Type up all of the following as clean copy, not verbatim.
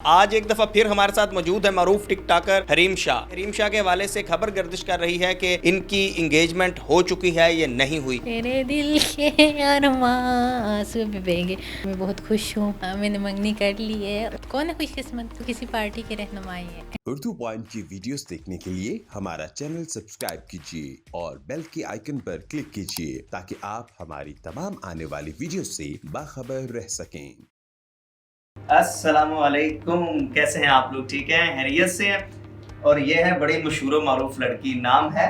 आज एक दफा फिर हमारे साथ मौजूद है मारूफ टिक टाकर हरीम शाह। हरीम शाह के हवाले से खबर गर्दिश कर रही है कि इनकी इंगेजमेंट हो चुकी है या नहीं हुई। तेरे दिल के अरमां आंसू बहेंगे। मैं बहुत खुश हूँ, मैंने मंगनी कर ली है। कौन है खुशकिस्मत, तो किसी पार्टी के रहनुमाई है। उर्दू पॉइंट की वीडियोस देखने के लिए हमारा चैनल सब्सक्राइब कीजिए और बेल के आइकन पर क्लिक कीजिए ताकि आप हमारी तमाम आने वाली वीडियोस से बाखबर रह सकें। अस्सलामुअलैकुम, कैसे हैं आप लोग? ठीक हैं, हैरियत से हैं। और ये है बड़ी मशहूर मारूफ लड़की, नाम है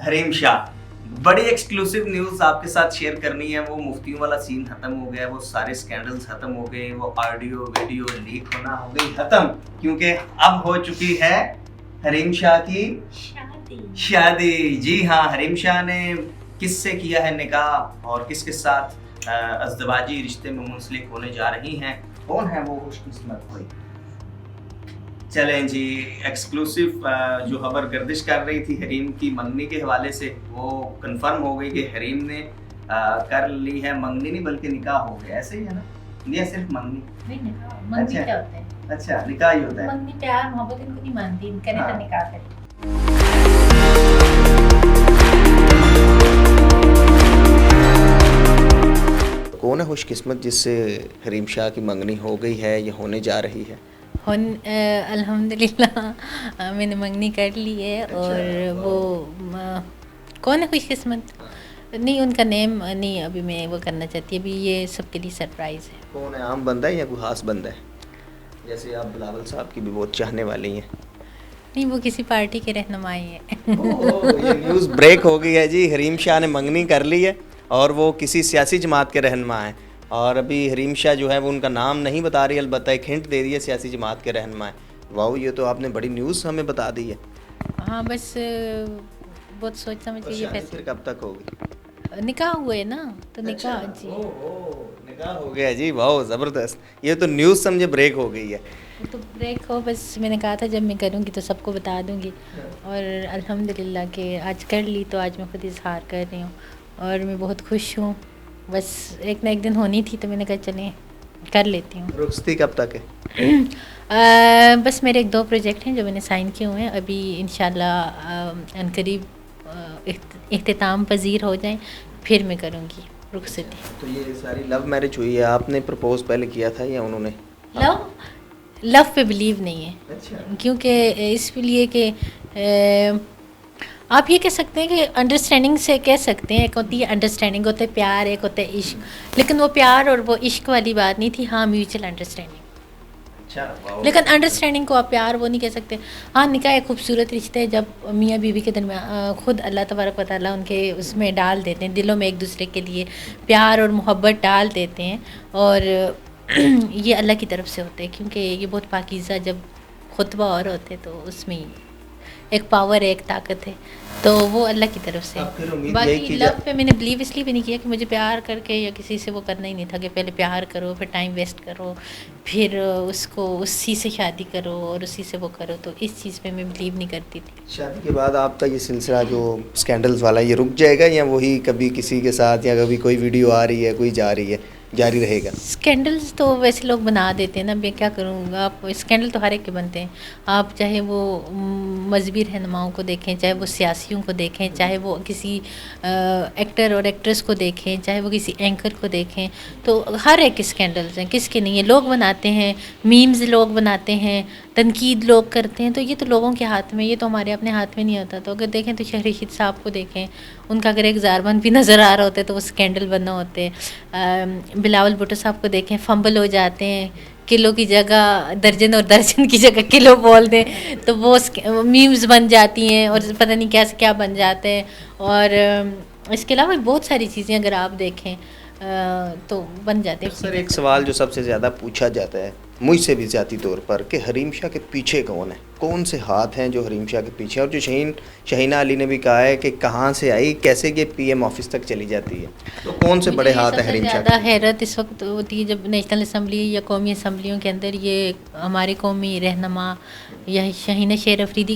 हरीम शाह। बड़ी एक्सक्लूसिव न्यूज़ आपके साथ शेयर करनी है। वो मुफ्तियों वाला सीन खत्म हो गया, वो सारे स्कैंडल्स खत्म हो गए, वो ऑडियो वीडियो लीक होना हो गई खत्म, क्योंकि अब हो चुकी है हरीम शाह की शादी। जी हाँ, हरीम शाह ने किससे किया है निकाह और किसके साथ अज़दवाजी रिश्ते में मुंसलिक होने जा रही हैं, कौन है वो खुशकिस्मत कोई। चलें जी, एक्सक्लूसिव जो खबर गर्दिश कर रही थी हरीम की मंगनी के हवाले से, वो कंफर्म हो गई कि हरीम ने कर ली है मंगनी, नहीं बल्कि निकाह हो गया। ऐसे ही है ना, ये सिर्फ मंगनी नहीं, निकाह मंगनी क्या होता है? अच्छा, निकाह ही होता है। मंगनी प्यार मोहब्बत इनको नहीं मानती, इनका नहीं तो निकाह करे। कौन है खुशकिस्मत जिससे हरीम शाह की मंगनी हो गई है या होने जा रही है? अल्हम्दुलिल्लाह मैंने मंगनी कर ली है। और वो कौन है खुशकिस्मत, नहीं उनका नेम नहीं अभी मैं वो करना चाहती, अभी ये सबके लिए सरप्राइज़ है। कौन है, आम बंदा है या कोई खास बंदा है? जैसे आप बिलावल साहब की भी बहुत चाहने वाली हैं। नहीं, वो किसी पार्टी के रहनुमाई है। ये न्यूज़ ब्रेक हो गई है जी, हरीम शाह ने मंगनी कर ली है और वो किसी सियासी जमात के रहनुमा हैं। और अभी हरीम शाह जो है वो उनका नाम नहीं बता रही, अलबत्ता एक हिंट दे रही है सियासी जमात के रहनुमा है। वाह, ये तो आपने बड़ी न्यूज़ हमें बता दी है। हाँ, बस बहुत सोच समझ के ये फिर फैसला। कब तक होगी? निकाह हुए ना, तो निकाह जी निकाह हो गया जी, वाह ज़बरदस्त। ये तो न्यूज़ समझे ब्रेक हो गई है। वो तो ब्रेक हो, बस मैंने कहा था जब मैं करूँगी तो सबको बता दूँगी। और अल्हम्दुलिल्लाह कि आज कर ली, तो आज मैं खुद इजहार कर रही हूँ और मैं बहुत खुश हूँ। बस एक ना एक दिन होनी थी, तो मैंने कहा चलें कर लेती हूँ। रुखसती कब तक है? बस मेरे 1-2 प्रोजेक्ट हैं जो मैंने साइन किए हुए हैं, अभी इंशाल्लाह अनकरीब इख्तिताम पजीर हो जाएं, फिर मैं करूँगी रुखसती। तो ये सारी लव मैरिज हुई है, आपने प्रपोज पहले किया था या उन्होंने? लव पे बिलीव नहीं है। अच्छा। क्योंकि इसलिए कि आप ये कह सकते हैं कि अंडरस्टैंडिंग से कह सकते हैं, एक होती है अंडरस्टैंडिंग, होता है प्यार, एक होता है इश्क। लेकिन वो प्यार और वो इश्क वाली बात नहीं थी, हाँ म्यूचुअल अंडरस्टैंडिंग। अच्छा, लेकिन अंडरस्टैंडिंग को आप प्यार वो नहीं कह सकते। हाँ, निकाह एक खूबसूरत रिश्ता है जब मियाँ बीवी के दरमियान खुद अल्लाह तबारक व तआला उनके उसमें डाल देते हैं, दिलों में एक दूसरे के लिए प्यार और मोहब्बत डाल देते हैं। और ये अल्लाह की तरफ से होते हैं, क्योंकि ये बहुत पाकीज़ा जब खुतबा और होते तो उसमें एक पावर है, एक ताकत है, तो वो अल्लाह की तरफ से। बाकी लव पे मैंने बिलीव इसलिए भी नहीं किया कि मुझे प्यार करके या किसी से वो करना ही नहीं था कि पहले प्यार करो, फिर टाइम वेस्ट करो, फिर उसको उसी से शादी करो और उसी से वो करो, तो इस चीज़ पे मैं बिलीव नहीं करती थी। शादी के बाद आपका ये सिलसिला जो स्कैंडल्स वाला ये रुक जाएगा या वही कभी किसी के साथ या कभी कोई वीडियो आ रही है कोई जा रही है, जारी रहेगा? स्कैंडल्स तो वैसे लोग बना देते हैं ना, मैं क्या करूँगा। आप स्कैंडल तो हर एक के बनते हैं, आप चाहे वो मजहबी रहनुमाओं को देखें, चाहे वो सियासियों को देखें, चाहे वो किसी एक्टर और एक्ट्रेस को देखें, चाहे वो किसी एंकर को देखें, तो हर एक स्कैंडल्स हैं, किसके नहीं है। लोग बनाते हैं, मीम्स लोग बनाते हैं, तनकीद लोग करते हैं, तो ये तो लोगों के हाथ में, ये तो हमारे अपने हाथ में नहीं होता। तो अगर देखें तो शहरीद साहब को देखें, उनका अगर एक ज़ारबंद भी नज़र आ रहा होता है तो वो स्कैंडल बनना होते हैं। बिलावल भुट्टो साहब को देखें, फंबल हो जाते हैं, किलो की जगह दर्जन और दर्जन की जगह किलो बोल दें तो वो मीम्स बन जाती हैं और पता नहीं क्या से क्या बन जाते हैं। और इसके अलावा बहुत सारी चीज़ें अगर आप देखें तो बन जाते हैं। सर, एक सवाल जो सबसे ज़्यादा पूछा जाता है मुझसे भी ज़्यादा तौर पर कि हरीम शाह के पीछे कौन है? کون سے ہاتھ ہیں جو حریم شاہ کے پیچھے، اور جو شہینہ علی نے بھی کہا ہے کہ کہاں سے آئی، کیسے یہ پی ایم آفس تک چلی جاتی ہے، تو کون سے بڑے ہاتھ ہیں حریم شاہ زیادہ کے؟ حیرت اس وقت ہوتی ہے جب نیشنل اسمبلی یا قومی اسمبلیوں کے اندر یہ ہمارے قومی رہنما یا شہینہ شیر افریدی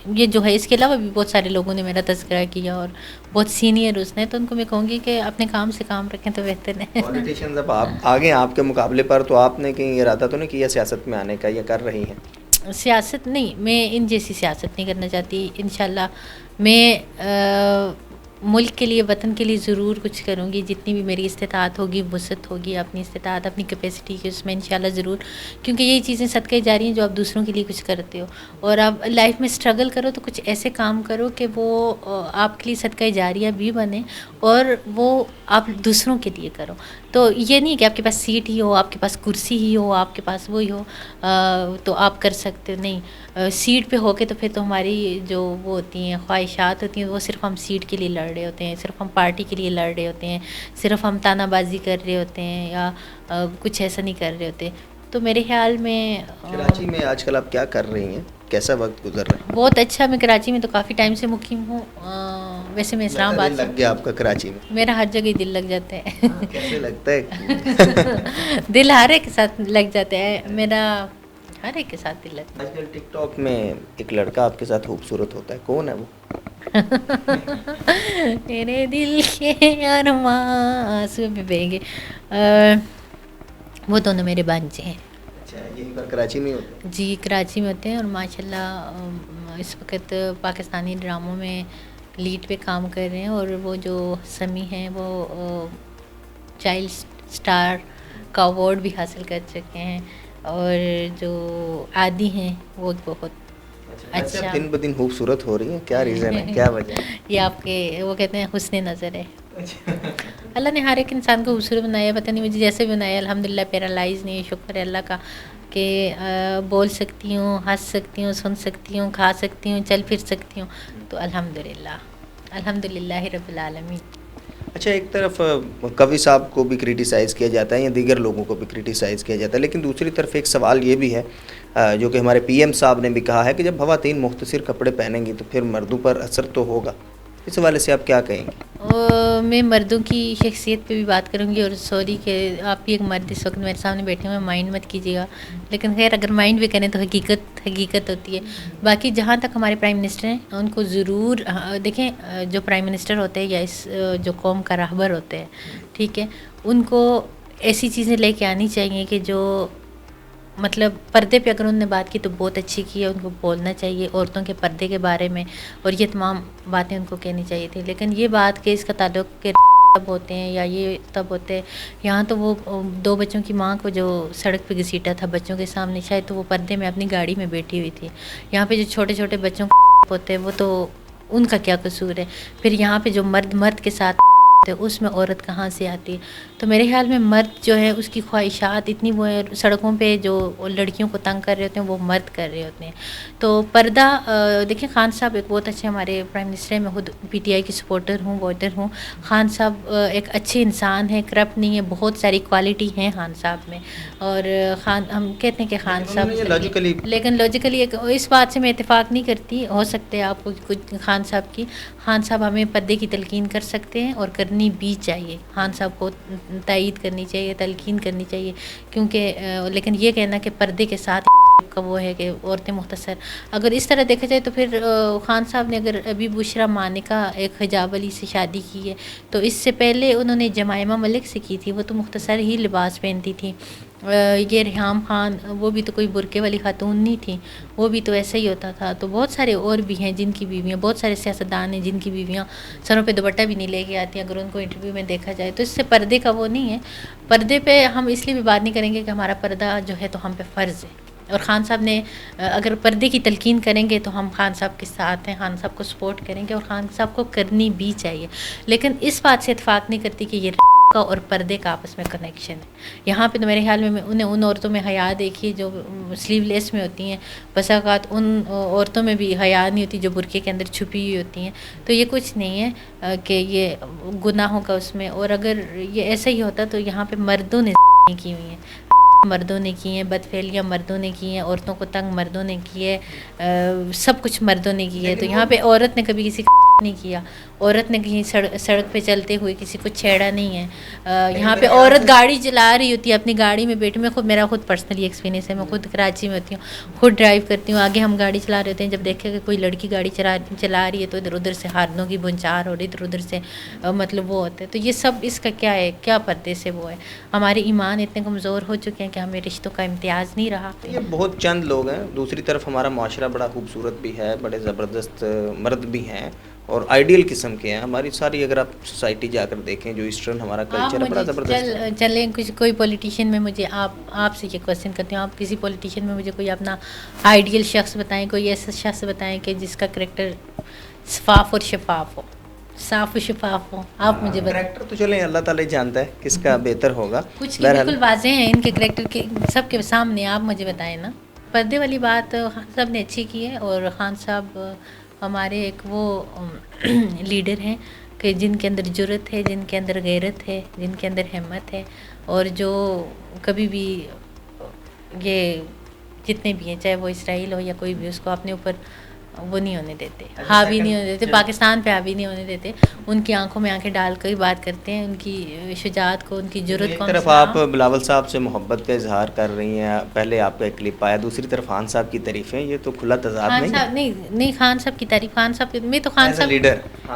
یہ جو ہے، اس کے علاوہ بھی بہت سارے لوگوں نے میرا تذکرہ کیا اور بہت سینئر اس نے، تو ان کو میں کہوں گی کہ اپنے کام سے کام رکھیں تو بہتر ہے. پولیٹیشینز اب آپ آگے آپ کے مقابلے پر، تو آپ نے کہیں ارادہ تو نہیں کیا سیاست میں آنے کا، یا کر رہی ہیں؟ سیاست نہیں، میں ان جیسی سیاست نہیں کرنا چاہتی. انشاءاللہ میں ملک کے لیے، وطن کے لیے ضرور کچھ کروں گی. جتنی بھی میری استطاعت ہوگی، وسعت ہوگی، اپنی استطاعت، اپنی کیپیسٹی کی، اس میں انشاءاللہ ضرور، کیونکہ یہی چیزیں صدقہ جاری ہیں جو آپ دوسروں کے لیے کچھ کرتے ہو. اور آپ لائف میں اسٹرگل کرو تو کچھ ایسے کام کرو کہ وہ آپ کے لیے صدقہ جاریہ بھی بنے اور وہ آپ دوسروں کے لیے کرو. تو یہ نہیں کہ آپ کے پاس سیٹ ہی ہو، آپ کے پاس کرسی ہی ہو، آپ کے پاس وہی ہو تو آپ کر سکتے ہو. نہیں، سیٹ پہ ہو کے تو پھر تو ہماری جو وہ ہوتی ہیں خواہشات ہوتی ہیں، وہ صرف ہم سیٹ کے لیے لڑ رہے ہوتے ہیں، صرف ہم پارٹی کے لیے لڑ رہے ہوتے ہیں، صرف ہم تانا بازی کر رہے ہوتے ہیں یا کچھ ایسا نہیں کر رہے ہوتے. تو میرے خیال میں کراچی میں آج کل آپ کیا کر رہی ہیں، کیسا وقت گزر رہا ہے؟ بہت اچھا. میں کراچی میں تو کافی ٹائم سے مقیم ہوں. ویسے میں اسلام آباد سے لگ گیا آپ کا کراچی میں؟ میرا ہر جگہ دل لگ جاتا ہے. کیسے لگتا ہے؟ دل ہر ایک کے ساتھ لگ جاتا ہے میرا، ہر ایک کے ساتھ دل لگتا ہے. آج کل ٹک ٹاک میں ایک لڑکا آپ کے ساتھ خوبصورت ہوتا ہے، کون ہے وہ؟ میرے دل کے ارماں آنسو میں بہہ گے. وہ دونوں میرے بانجے ہیں. اچھا، یہیں پر کراچی میں ہوتے ہیں؟ جی کراچی میں ہوتے ہیں، اور ماشاءاللہ اس وقت پاکستانی ڈراموں میں لیڈ پہ کام کر رہے ہیں. اور وہ جو سمی ہیں وہ چائلڈ سٹار کا ایوارڈ بھی حاصل کر چکے ہیں. اور جو عادی ہیں وہ بہت اچھا. دن بہ دن خوبصورت ہو رہی ہیں، کیا ریزن ہے، کیا وجہ ہے؟ یہ آپ کے وہ کہتے ہیں حسن نظر ہے. اللہ نے ہر ایک انسان کو خوبصورت بنایا. پتہ نہیں مجھے جیسے بھی بنایا، الحمدللہ پیرالائز نہیں. شکر ہے اللہ کا کہ بول سکتی ہوں، ہنس سکتی ہوں، سن سکتی ہوں، کھا سکتی ہوں، چل پھر سکتی ہوں. تو الحمدللہ رب العالمین. اچھا، ایک طرف قوی صاحب کو بھی کرٹیسائز کیا جاتا ہے یا دیگر لوگوں کو بھی کرٹیسائز کیا جاتا ہے، لیکن دوسری طرف ایک سوال یہ بھی ہے جو کہ ہمارے پی ایم صاحب نے بھی کہا ہے کہ جب خواتین مختصر کپڑے پہنیں گی تو پھر مردوں پر اثر تو ہوگا. اس حوالے سے آپ کیا کہیں گے؟ میں مردوں کی شخصیت پہ بھی بات کروں گی. اور سوری کہ آپ بھی ایک مرد اس وقت میرے سامنے بیٹھے ہوئے، مائنڈ مت کیجیے گا، لیکن خیر اگر مائنڈ بھی کریں تو حقیقت ہوتی ہے. باقی جہاں تک ہمارے پرائم منسٹر ہیں ان کو ضرور دیکھیں، جو پرائم منسٹر ہوتے ہیں یا اس جو قوم کا راہبر ہوتے ہیں، ٹھیک ہے، ان کو ایسی چیزیں لے کے آنی چاہیے کہ جو مطلب پردے پہ اگر انہوں نے بات کی تو بہت اچھی کی ہے. ان کو بولنا چاہیے عورتوں کے پردے کے بارے میں، اور یہ تمام باتیں ان کو کہنی چاہیے تھی. لیکن یہ بات کہ اس کا تعلق کہ تب ہوتے ہیں یا یہ تب ہوتے ہیں، یہاں تو وہ 2 بچوں کی ماں کو جو سڑک پہ گھسیٹا تھا بچوں کے سامنے، شاید تو وہ پردے میں اپنی گاڑی میں بیٹھی ہوئی تھی. یہاں پہ جو چھوٹے چھوٹے بچوں کو ہوتے ہیں وہ تو ان کا کیا قصور ہے. پھر یہاں پہ جو مرد کے ساتھ اس میں عورت کہاں سے آتی ہے. تو میرے خیال میں مرد جو ہے اس کی خواہشات اتنی وہ ہے، سڑکوں پہ جو لڑکیوں کو تنگ کر رہے ہوتے ہیں وہ مرد کر رہے ہوتے ہیں. تو پردہ دیکھیں، خان صاحب ایک بہت اچھے ہمارے پرائم منسٹر ہیں. میں خود پی ٹی آئی کی سپورٹر ہوں، ووٹر ہوں. خان صاحب ایک اچھے انسان ہیں، کرپٹ نہیں ہے، بہت ساری کوالٹی ہیں خان صاحب میں. اور ہم کہتے ہیں کہ خان صاحب، لیکن لاجیکلی اس بات سے میں اتفاق نہیں کرتی. ہو سکتے ہیں آپ کو کچھ خان صاحب ہمیں پردے کی تلقین کر سکتے ہیں اور کرنی بھی چاہیے. خان صاحب کو تائید کرنی چاہیے، تلقین کرنی چاہیے، کیونکہ لیکن یہ کہنا کہ پردے کے ساتھ کا وہ ہے کہ عورتیں مختصر، اگر اس طرح دیکھا جائے تو پھر خان صاحب نے اگر ابھی بشرا مانکا ایک حجاب علی سے شادی کی ہے تو اس سے پہلے انہوں نے جمائمہ ملک سے کی تھی، وہ تو مختصر ہی لباس پہنتی تھی. یہ ریحام خان وہ بھی تو کوئی برقعے والی خاتون نہیں تھی، وہ بھی تو ایسا ہی ہوتا تھا. تو بہت سارے اور بھی ہیں جن کی بیویاں، بہت سارے سیاستدان ہیں جن کی بیویاں سروں پہ دوپٹہ بھی نہیں لے کے آتی اگر ان کو انٹرویو میں دیکھا جائے. تو اس سے پردے کا وہ نہیں ہے. پردے پہ ہم اس لیے بھی بات نہیں کریں گے کہ ہمارا پردہ جو ہے تو ہم پہ فرض ہے. اور خان صاحب نے اگر پردے کی تلقین کریں گے تو ہم خان صاحب کے ساتھ ہیں، خان صاحب کو سپورٹ کریں گے، اور خان صاحب کو کرنی بھی چاہیے. لیکن اس بات سے اتفاق نہیں کرتی کہ یہ کا اور پردے کا آپس میں کنیکشن ہے. یہاں پہ تو میرے خیال میں انہیں ان عورتوں میں حیا دیکھی جو سلیو لیس میں ہوتی ہیں، بس اوقات ان عورتوں میں بھی حیا نہیں ہوتی جو برقعے کے اندر چھپی ہوئی ہوتی ہیں. تو یہ کچھ نہیں ہے کہ یہ گناہوں کا اس میں. اور اگر یہ ایسا ہی ہوتا تو یہاں پہ مردوں نے کی ہوئی ہیں. मर्दों ने की हैं, बदफेलियाँ मर्दों ने की हैं, औरतों को तंग मर्दों ने की है, सब कुछ मर्दों ने की है। तो यहाँ पे औरत ने कभी किसी नहीं किया, औरत ने कहीं सड़क पे चलते हुए किसी को छेड़ा नहीं है। यहाँ पे औरत गाड़ी चला रही होती है, अपनी गाड़ी में बैठी, मेरा खुद पर्सनली एक्सपीरियंस है, मैं खुद कराची में होती हूँ, खुद ड्राइव करती हूँ, आगे हम गाड़ी चला रहे होते हैं, जब देखे कि कोई लड़की गाड़ी चला रही है तो इधर उधर से हाथों की बुनचार हो रही, इधर उधर से मतलब वो होता है। तो ये सब इसका क्या है, क्या पर्दे से वो है। हमारे ईमान इतने कमज़ोर हो चुके हैं कि हमें रिश्तों का इम्तियाज़ नहीं रहा। ये बहुत चंद लोग हैं। दूसरी तरफ हमारा माशरा बड़ा खूबसूरत भी है, बड़े ज़बरदस्त मर्द भी हैं और आइडियल किस्म के हैं। हमारी सारी अगर आप सोसाइटी जाकर देखें, जो ईस्टर्न हमारा कल्चर है बड़ा ज़बरदस्त। चलें कोई पॉलिटिशियन में मुझे आपसे ये क्वेश्चन करती हूँ, आप किसी पॉलिटिशियन में मुझे कोई अपना आइडियल शख्स बताएं, कोई ऐसा शख्स बताएं कि जिसका करैक्टर शफाफ और शफाफ हो, साफ और शफाफ हो। आप मुझे बताएं। करैक्टर तो चलें अल्लाह ताला ही जानता है किसका बेहतर होगा। कुछ बिल्कुल वाज़े हैं इनके करैक्टर के सबके सामने, आप मुझे बताएं ना। पर्दे वाली बात सब ने अच्छी की है और खान साहब हमारे एक वो लीडर हैं कि जिनके अंदर जुर्रत है, जिनके अंदर गैरत है, जिनके अंदर हिम्मत है और जो कभी भी ये जितने भी हैं, चाहे वो इसराइल हो या कोई भी, उसको अपने ऊपर वो नहीं होने देते, हावी नहीं होने देते, पाकिस्तान पे हावी नहीं होने देते। उनकी आंखों में आंखें डाल कर बात करते हैं, उनकी शुजात को, उनकी जुर्रत को। एक तरफ आप बिलावल साहब से मोहब्बत का इजहार कर रही हैं, पहले आपका एक क्लिप आया, दूसरी तरफ खान साहब की तारीफें, ये तो खुला तजाद नहीं है। नहीं खान साहब की तारीफ, खान साहब में तो खान साहब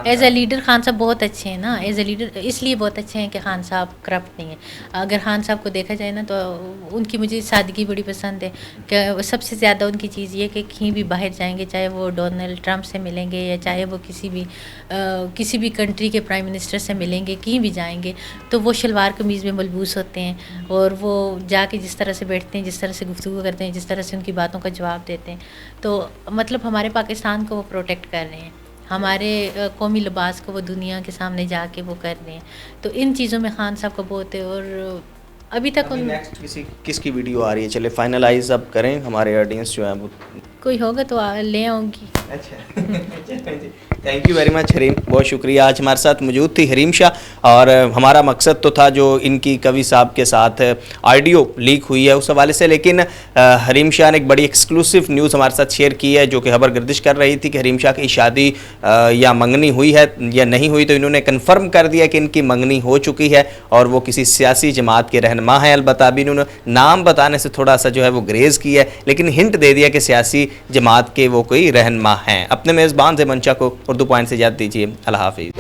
एज ए लीडर खान साहब बहुत अच्छे हैं ना, एज ए लीडर इसलिए बहुत अच्छे हैं कि खान साहब करप्ट नहीं है। अगर खान साहब को देखा जाए ना तो उनकी मुझे सादगी बड़ी पसंद है कि सबसे ज़्यादा उनकी चीज़ ये कि कहीं भी बाहर जाएंगे, चाहे वो डोनाल्ड ट्रंप से मिलेंगे या चाहे वो किसी भी कंट्री के प्राइम मिनिस्टर से मिलेंगे, कहीं भी जाएंगे तो वो शलवार कमीज़ में मलबूस होते हैं और वो जाके जिस तरह से बैठते हैं, जिस तरह से गुफ्तगू करते हैं, जिस तरह से उनकी बातों का जवाब देते हैं, तो मतलब हमारे पाकिस्तान को वो प्रोटेक्ट कर रहे हैं, हमारे कौमी लिबास को वो दुनिया के सामने जाके वो कर रहे हैं। तो इन चीज़ों में खान साहब को बहुत है और अभी तक नेक्स्ट किसकी वीडियो आ रही है? चले फाइनलाइज अब करें, हमारे ऑडियंस जो है वो कोई होगा तो ले आऊँगी। अच्छा thank you very much Hareem, बहुत शुक्रिया। आज हमारे साथ मौजूद थी हरीम शाह और हमारा मकसद तो था जो इनकी कवि साहब के साथ ऑडियो लीक हुई है उस हवाले से, लेकिन हरीम शाह ने एक बड़ी एक्सक्लूसिव न्यूज़ हमारे साथ शेयर की है जो कि खबर गर्दिश कर रही थी कि हरीम शाह की शादी या मंगनी हुई है या नहीं हुई। तो इन्होंने कन्फर्म कर दिया कि इनकी मंगनी हो चुकी है और वो किसी सियासी जमात के रहनुमा हैं। अलबत्ता अभी इन्होंने नाम बताने से थोड़ा सा जो है वो ग्रेज किया है, लेकिन हिंट दे दिया कि सियासी जमात के वो कोई रहनुमा हैं। अपने मेज़बान से मंशा को उर्दू पॉइंट से इजाज़त दीजिए। अल्लाह हाफिज़।